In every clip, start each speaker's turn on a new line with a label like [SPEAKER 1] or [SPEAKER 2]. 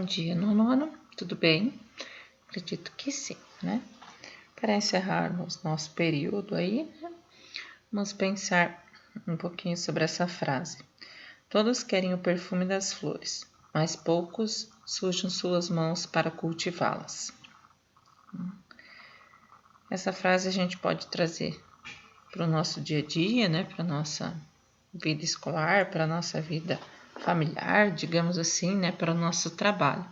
[SPEAKER 1] dia, nono ano, tudo bem? Acredito que sim, né? Para encerrarmos nosso período aí, né? Vamos pensar um pouquinho sobre essa frase. Todos querem o perfume das flores, mas poucos sujam suas mãos para cultivá-las. Essa frase a gente pode trazer para o nosso dia a dia, né? Para a nossa vida escolar, para a nossa vida familiar, digamos assim, né? Para o nosso trabalho.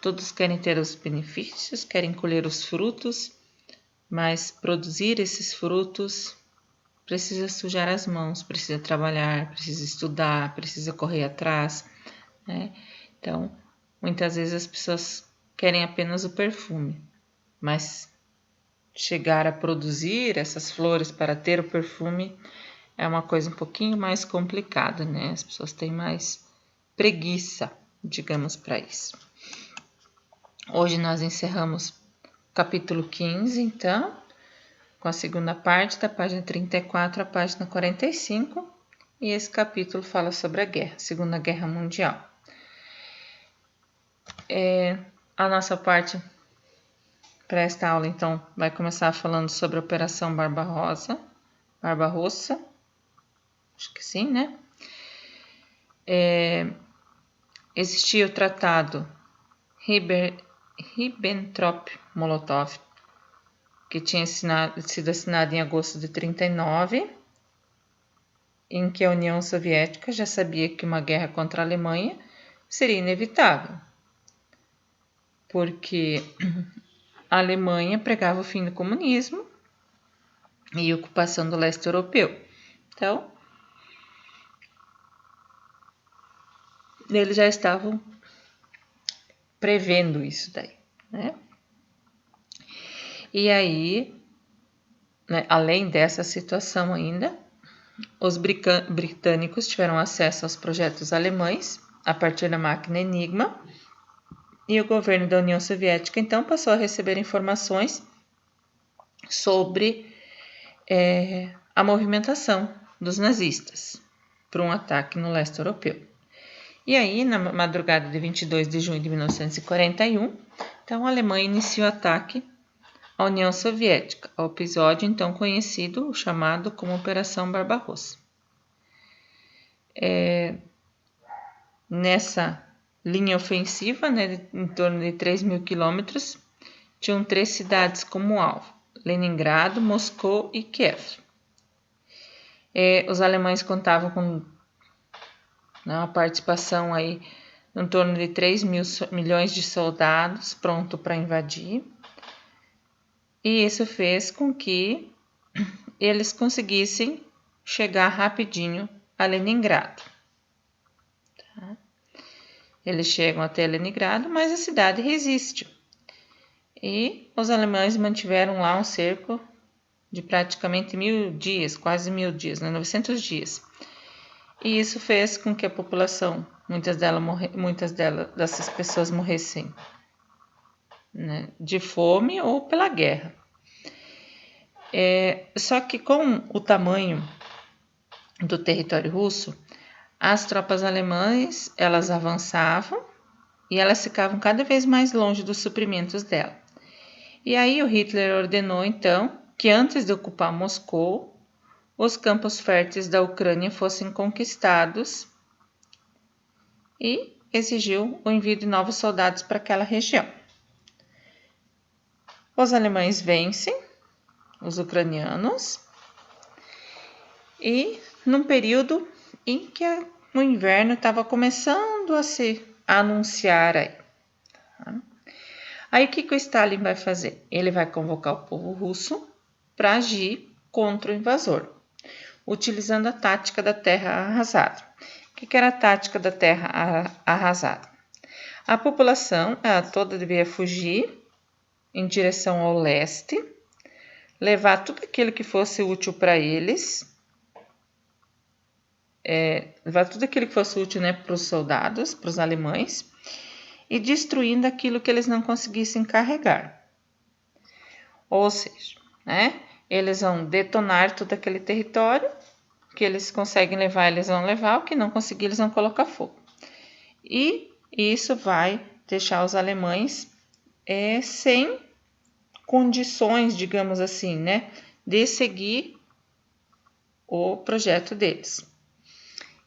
[SPEAKER 1] Todos querem ter os benefícios, querem colher os frutos, mas produzir esses frutos precisa sujar as mãos, precisa trabalhar, precisa estudar, precisa correr atrás, né? Então, muitas vezes as pessoas querem apenas o perfume, mas chegar a produzir essas flores para ter o perfume é uma coisa um pouquinho mais complicada, né? As pessoas têm mais preguiça, digamos, para isso. Hoje nós encerramos o capítulo 15, então, com a segunda parte, da página 34 à página 45, e esse capítulo fala sobre a guerra, Segunda Guerra Mundial. A nossa parte para esta aula, então, vai começar falando sobre a Operação Barbarossa, acho que sim, né? Existia o Tratado Ribbentrop-Molotov, que tinha sido assinado em agosto de 1939, em que a União Soviética já sabia que uma guerra contra a Alemanha seria inevitável, porque a Alemanha pregava o fim do comunismo e a ocupação do leste europeu. Então, eles já estavam prevendo isso daí, né? E aí, né, além dessa situação ainda, os britânicos tiveram acesso aos projetos alemães a partir da máquina Enigma, e o governo da União Soviética então passou a receber informações sobre a movimentação dos nazistas para um ataque no leste europeu. E aí, na madrugada de 22 de junho de 1941, então a Alemanha iniciou o ataque à União Soviética, ao episódio então conhecido, chamado como Operação Barbarossa. Nessa linha ofensiva, né, em torno de 3.000 quilômetros, tinham 3 cidades como alvo: Leningrado, Moscou e Kiev. Os alemães contavam com uma participação aí em torno de 3 milhões de soldados prontos para invadir, e isso fez com que eles conseguissem chegar rapidinho a Leningrado. Tá? Eles chegam até Leningrado, mas a cidade resiste. E os alemães mantiveram lá um cerco de praticamente 1.000 dias, quase 1.000 dias, 900 dias. E isso fez com que a população, muitas dessas pessoas morressem, né, de fome ou pela guerra. Só que com o tamanho do território russo, as tropas alemãs, elas avançavam e elas ficavam cada vez mais longe dos suprimentos dela. E aí o Hitler ordenou então que antes de ocupar Moscou, os campos férteis da Ucrânia fossem conquistados e exigiu o envio de novos soldados para aquela região. Os alemães vencem os ucranianos e num período em que o inverno estava começando a se anunciar aí. Aí o que o Stalin vai fazer? Ele vai convocar o povo russo para agir contra o invasor, utilizando a tática da terra arrasada. O que era a tática da terra arrasada? A população toda devia fugir em direção ao leste, levar tudo aquilo que fosse útil para eles, né, para os soldados, para os alemães, e destruindo aquilo que eles não conseguissem carregar. Ou seja, né, eles vão detonar todo aquele território, que eles conseguem levar, eles vão levar, o que não conseguir, eles vão colocar fogo. E isso vai deixar os alemães sem condições, digamos assim, né, de seguir o projeto deles.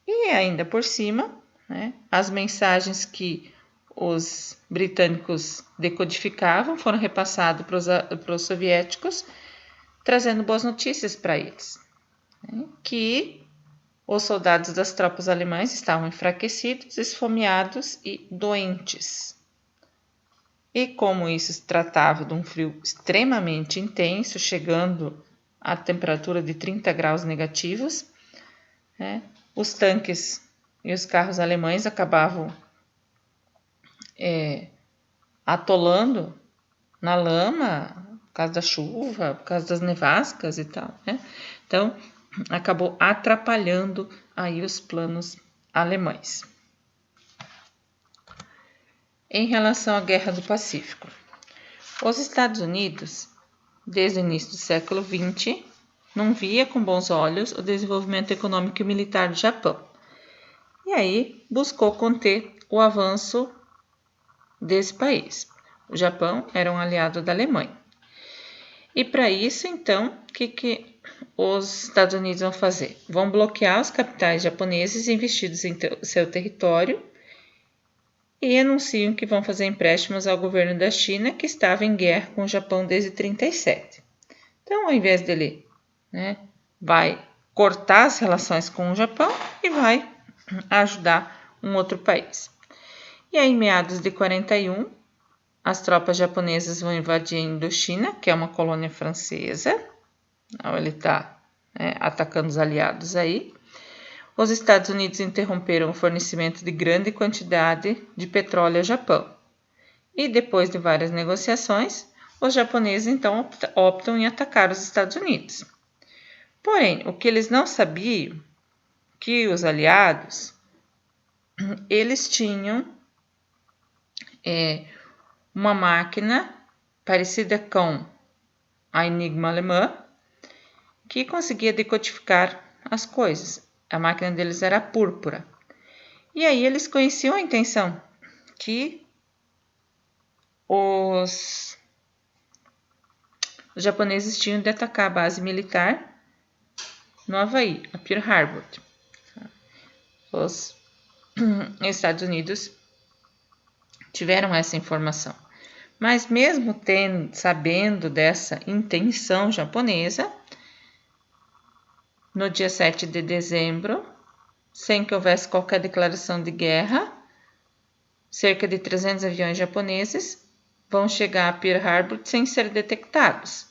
[SPEAKER 1] E ainda por cima, né, as mensagens que os britânicos decodificavam foram repassadas para os soviéticos, trazendo boas notícias para eles, né, que os soldados das tropas alemãs estavam enfraquecidos, esfomeados e doentes. E como isso se tratava de um frio extremamente intenso, chegando à temperatura de 30 graus negativos, né, os tanques e os carros alemães acabavam atolando na lama por causa da chuva, por causa das nevascas e tal, né? Então, acabou atrapalhando aí os planos alemães. Em relação à Guerra do Pacífico, os Estados Unidos, desde o início do século XX, não via com bons olhos o desenvolvimento econômico e militar do Japão. E aí buscou conter o avanço desse país. O Japão era um aliado da Alemanha. E para isso, então, o que os Estados Unidos vão fazer? Vão bloquear os capitais japoneses investidos em seu território e anunciam que vão fazer empréstimos ao governo da China, que estava em guerra com o Japão desde 1937. Então, ao invés dele, né, vai cortar as relações com o Japão e vai ajudar um outro país. E aí, em meados de 1941, as tropas japonesas vão invadir a Indochina, que é uma colônia francesa. Então, ele está atacando os aliados aí. Os Estados Unidos interromperam o fornecimento de grande quantidade de petróleo ao Japão. E depois de várias negociações, os japoneses então optam em atacar os Estados Unidos. Porém, o que eles não sabiam, que os aliados, eles tinham uma máquina parecida com a Enigma alemã, que conseguia decodificar as coisas. A máquina deles era púrpura. E aí eles conheciam a intenção que os japoneses tinham de atacar a base militar no Havaí, a Pearl Harbor. Os Estados Unidos tiveram essa informação. Mas mesmo sabendo dessa intenção japonesa, no dia 7 de dezembro, sem que houvesse qualquer declaração de guerra, cerca de 300 aviões japoneses vão chegar a Pearl Harbor sem ser detectados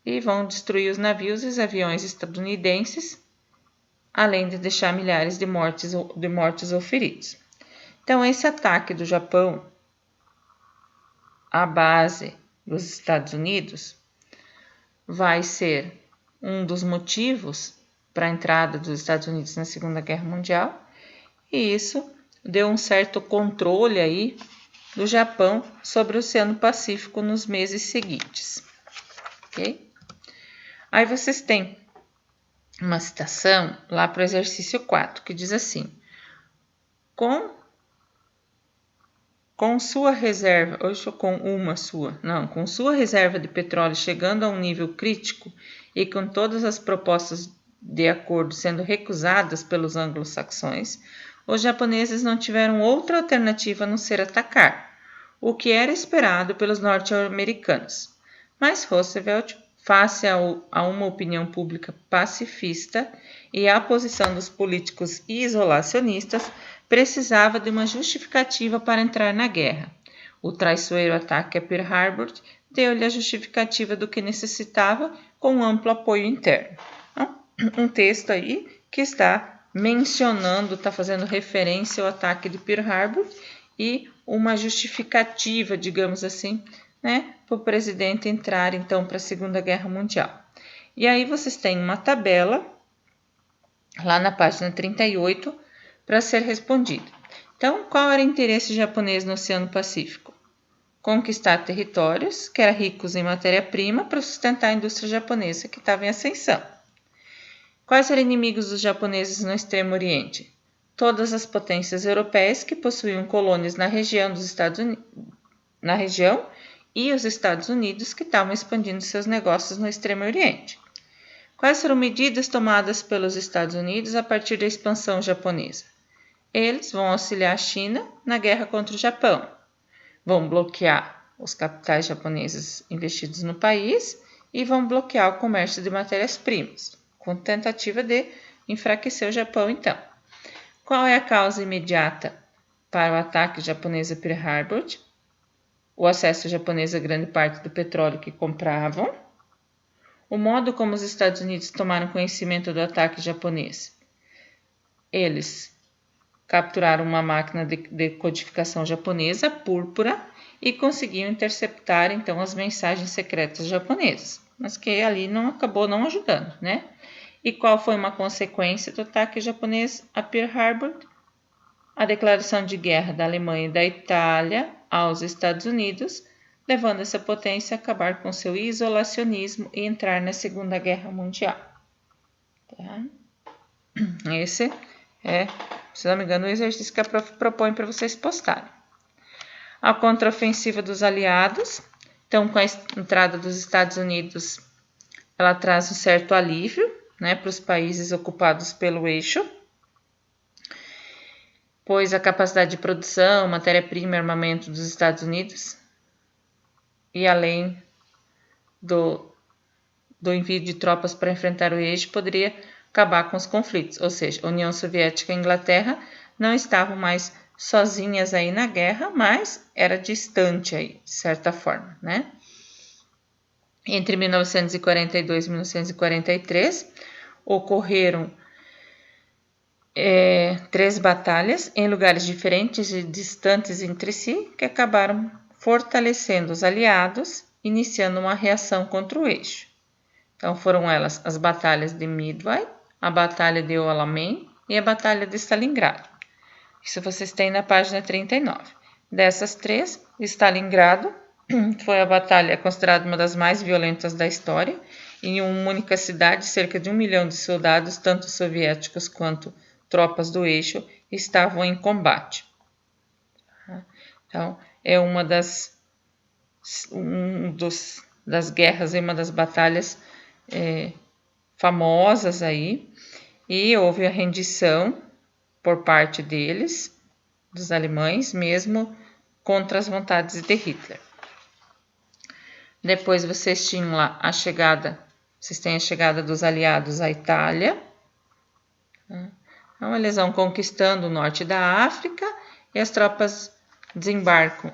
[SPEAKER 1] e vão destruir os navios e os aviões estadunidenses, além de deixar milhares de mortos ou feridos. Então, esse ataque do Japão à base dos Estados Unidos vai ser um dos motivos para a entrada dos Estados Unidos na Segunda Guerra Mundial, e isso deu um certo controle aí do Japão sobre o Oceano Pacífico nos meses seguintes. Ok? Aí vocês têm uma citação lá para o exercício 4, que diz assim: com sua reserva de petróleo chegando a um nível crítico e com todas as propostas de acordo sendo recusadas pelos anglo-saxões, os japoneses não tiveram outra alternativa a não ser atacar, o que era esperado pelos norte-americanos. Mas Roosevelt, face a uma opinião pública pacifista e à posição dos políticos isolacionistas, precisava de uma justificativa para entrar na guerra. O traiçoeiro ataque a Pearl Harbor deu-lhe a justificativa do que necessitava com um amplo apoio interno. Então, um texto aí que está mencionando, está fazendo referência ao ataque de Pearl Harbor e uma justificativa, digamos assim, né, para o presidente entrar então para a Segunda Guerra Mundial. E aí vocês têm uma tabela lá na página 38 para ser respondido. Então, qual era o interesse japonês no Oceano Pacífico? Conquistar territórios que eram ricos em matéria-prima para sustentar a indústria japonesa que estava em ascensão. Quais eram inimigos dos japoneses no Extremo Oriente? todas as potências europeias que possuíam colônias na região e os Estados Unidos que estavam expandindo seus negócios no Extremo Oriente. Quais foram medidas tomadas pelos Estados Unidos a partir da expansão japonesa? Eles vão auxiliar a China na guerra contra o Japão, vão bloquear os capitais japoneses investidos no país e vão bloquear o comércio de matérias-primas, com tentativa de enfraquecer o Japão, então. Qual é a causa imediata para o ataque japonês a Pearl Harbor? O acesso japonês a grande parte do petróleo que compravam. O modo como os Estados Unidos tomaram conhecimento do ataque japonês. Eles capturaram uma máquina de decodificação japonesa, púrpura, e conseguiam interceptar, então, as mensagens secretas japonesas, mas que ali acabou não ajudando, né? E qual foi uma consequência do ataque japonês a Pearl Harbor? A declaração de guerra da Alemanha e da Itália aos Estados Unidos, levando essa potência a acabar com seu isolacionismo e entrar na Segunda Guerra Mundial. Tá? Esse é, se não me engano, o exercício que a prof propõe para vocês postarem. A contraofensiva dos aliados. Então, com a entrada dos Estados Unidos, ela traz um certo alívio, né, para os países ocupados pelo eixo, pois a capacidade de produção, matéria-prima e armamento dos Estados Unidos, e além do envio de tropas para enfrentar o eixo, poderia acabar com os conflitos, ou seja, a União Soviética e a Inglaterra não estavam mais sozinhas aí na guerra, mas era distante aí, de certa forma, né? Entre 1942 e 1943, ocorreram 3 batalhas em lugares diferentes e distantes entre si, que acabaram fortalecendo os aliados, iniciando uma reação contra o eixo. Então foram elas as batalhas de Midway, a batalha de Alamein e a batalha de Stalingrado. Isso vocês têm na página 39. Dessas 3, Stalingrado foi a batalha considerada uma das mais violentas da história. Em uma única cidade, cerca de 1 milhão de soldados, tanto soviéticos quanto tropas do eixo, estavam em combate. Então, é uma das guerras e uma das batalhas famosas aí. E houve a rendição por parte deles, dos alemães, mesmo contra as vontades de Hitler. Depois vocês tinham lá vocês têm a chegada dos aliados à Itália. Então, eles vão conquistando o norte da África e as tropas desembarcam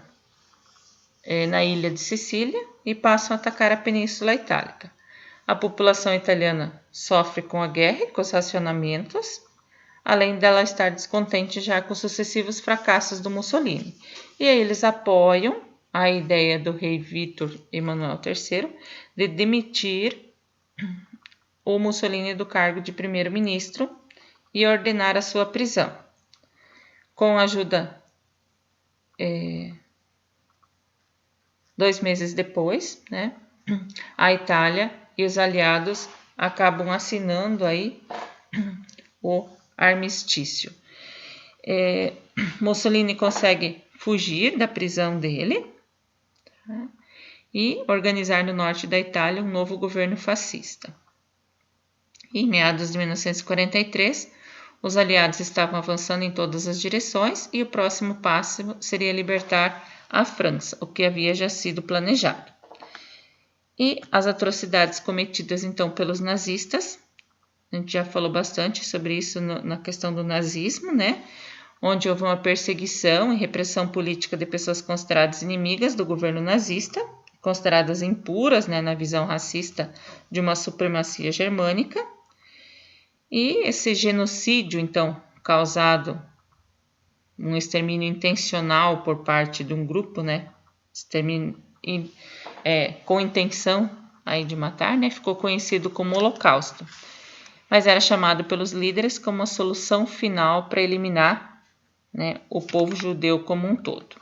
[SPEAKER 1] na ilha de Sicília e passam a atacar a Península Itálica. A população italiana sofre com a guerra e com os racionamentos, além dela estar descontente já com os sucessivos fracassos do Mussolini. E aí eles apoiam a ideia do rei Vítor Emanuel III de demitir o Mussolini do cargo de primeiro-ministro e ordenar a sua prisão. Com a ajuda, 2 meses depois, né, a Itália e os aliados acabam assinando aí o armistício. Mussolini consegue fugir da prisão dele, tá, e organizar no norte da Itália um novo governo fascista. Em meados de 1943, os aliados estavam avançando em todas as direções e o próximo passo seria libertar a França, o que havia já sido planejado. E as atrocidades cometidas então pelos nazistas, a gente já falou bastante sobre isso na questão do nazismo, né? Onde houve uma perseguição e repressão política de pessoas consideradas inimigas do governo nazista, consideradas impuras, né, na visão racista de uma supremacia germânica. E esse genocídio, então, causado um extermínio intencional por parte de um grupo, né, com intenção aí de matar, né, ficou conhecido como Holocausto, mas era chamado pelos líderes como a solução final para eliminar, né, o povo judeu como um todo.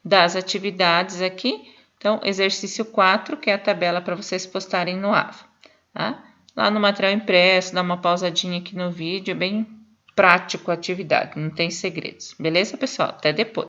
[SPEAKER 1] Das atividades aqui, então, exercício 4, que é a tabela para vocês postarem no AVA, tá? Lá no material impresso, dá uma pausadinha aqui no vídeo, é bem prático a atividade, não tem segredos. Beleza, pessoal? Até depois.